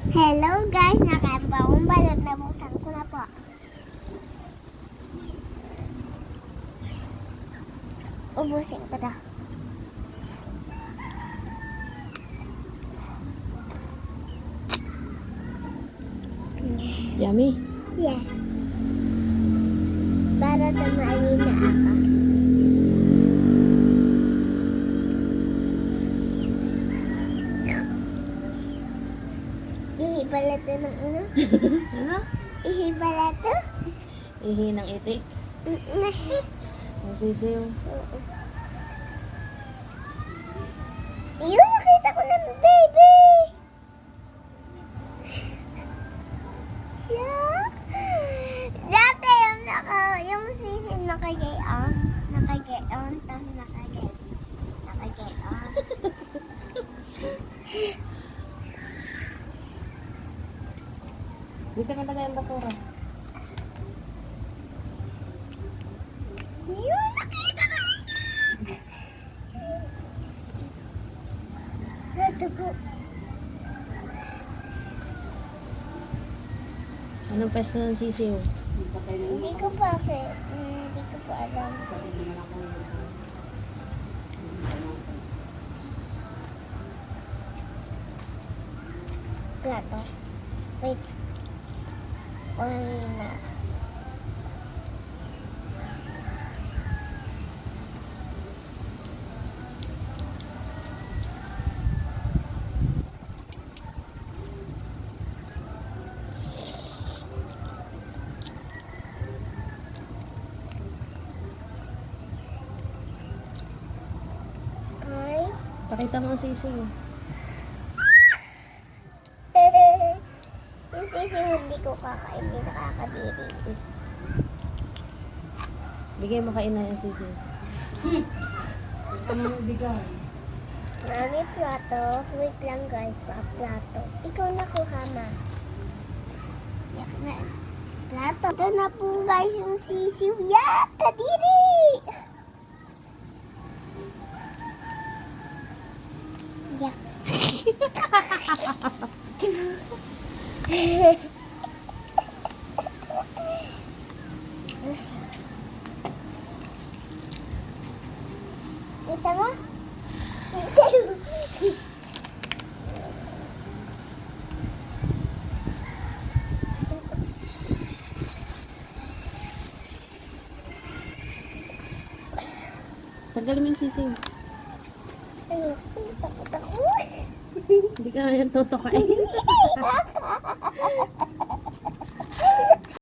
Hello guys, nakabawang balot na buksan ko na po. Ubusin ko na. Yummy. Yeah. Para tumayin na ako. Ihibalato ng ano? Ano? Ihibalato? Ihi ng itik. Nahi. Ang sisiw. Yun, nakita ko ng baby! Yeah. Dati yung sisig nakagayon, tapos nakagayon. Dito ka lagay ang basura. Yun, nakita ko siya! Natugo. Anong pwesto ng sisiw? Hindi ko pa alam. Plato. Wait. Una. Ay. Pakita mo ang sisiw. Yung sisig hindi ko kakain, hindi nakakadiri. Bigay mo kain na yung sisiw. Ano bigay? Mami, plato. Wait lang guys, plato. Ikaw na kuha, ma. Yak na. Plato. Ito na po guys yung sisiw. Yak! Kadiri! Yak. Isa mo? Tagal mo yung sisiw. Ayun, takot ako. Hindi ka yan tutukain.